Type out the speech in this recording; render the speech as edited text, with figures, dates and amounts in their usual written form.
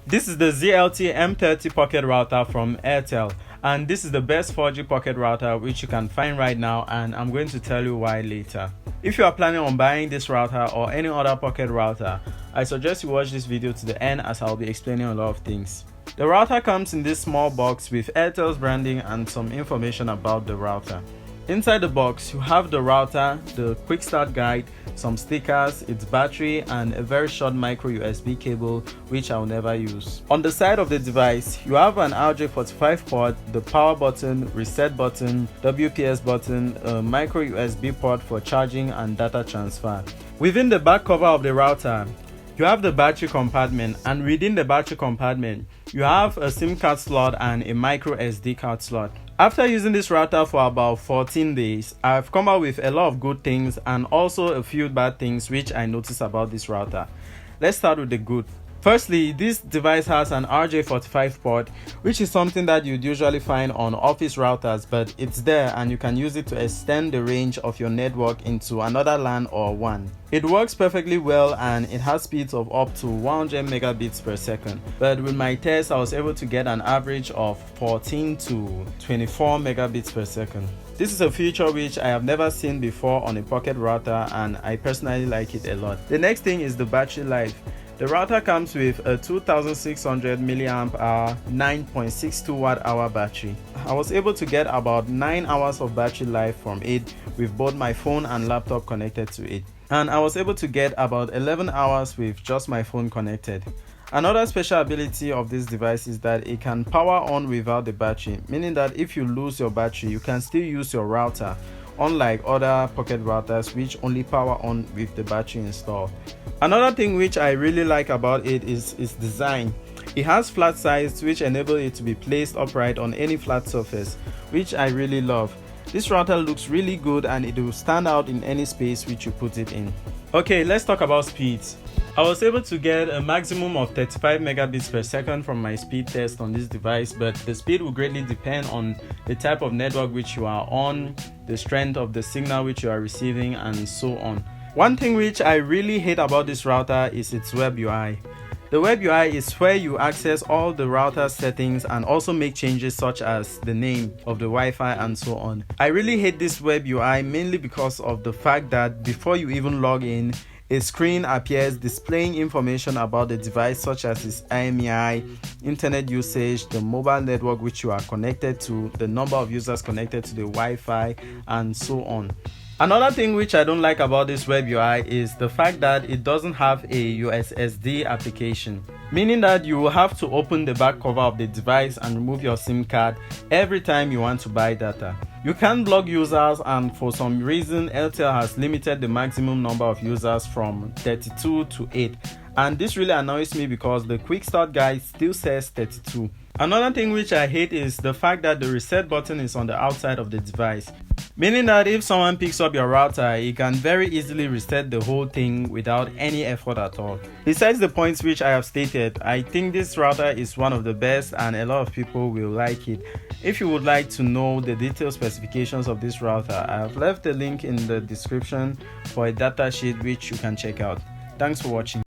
This is the ZLT M30 pocket router from Airtel, and this is the best 4G pocket router which you can find right now, and I'm going to tell you why later. If you are planning on buying this router or any other pocket router, I suggest you watch this video to the end as I'll be explaining a lot of things. The router comes in this small box with Airtel's branding and some information about the router. Inside the box, you have the router, the quick start guide, some stickers, its battery, and a very short micro USB cable which I'll never use. On the side of the device, you have an RJ45 port, the power button, reset button, WPS button, a micro USB port for charging and data transfer. Within the back cover of the router, you have the battery compartment, and within the battery compartment, you have a SIM card slot and a micro SD card slot. After using this router for about 14 days, I've come up with a lot of good things and also a few bad things which I noticed about this router. Let's start with the good. Firstly, this device has an RJ45 port, which is something that you'd usually find on office routers, but it's there and you can use it to extend the range of your network into another LAN or WAN. It works perfectly well and it has speeds of up to 100 megabits per second, but with my test I was able to get an average of 14 to 24 megabits per second. This is a feature which I have never seen before on a pocket router, and I personally like it a lot. The next thing is the battery life. The router comes with a 2600 mAh 9.62 Wh battery. I was able to get about 9 hours of battery life from it with both my phone and laptop connected to it. And I was able to get about 11 hours with just my phone connected. Another special ability of this device is that it can power on without the battery, meaning that if you lose your battery, you can still use your router, unlike other pocket routers which only power on with the battery installed. Another thing which I really like about it is its design. It has flat sides which enable it to be placed upright on any flat surface, which I really love. This router looks really good and it will stand out in any space which you put it in. Okay, let's talk about speeds. I was able to get a maximum of 35 megabits per second from my speed test on this device, but the speed will greatly depend on the type of network which you are on, the strength of the signal which you are receiving, and so on. One thing which I really hate about this router is its web UI. The web UI is where you access all the router settings and also make changes such as the name of the Wi-Fi and so on. I really hate this web UI mainly because of the fact that before you even log in, a screen appears displaying information about the device such as its IMEI, internet usage, the mobile network which you are connected to, the number of users connected to the Wi-Fi, and so on. Another thing which I don't like about this web UI is the fact that it doesn't have a USSD application, meaning that you will have to open the back cover of the device and remove your SIM card every time you want to buy data. You can block users, and for some reason Airtel has limited the maximum number of users from 32 to 8, and this really annoys me because the quick start guide still says 32. Another thing which I hate is the fact that the reset button is on the outside of the device, meaning that if someone picks up your router, it can very easily reset the whole thing without any effort at all. Besides the points which I have stated, I think this router is one of the best and a lot of people will like it. If you would like to know the detailed specifications of this router, I have left a link in the description for a data sheet which you can check out. Thanks for watching.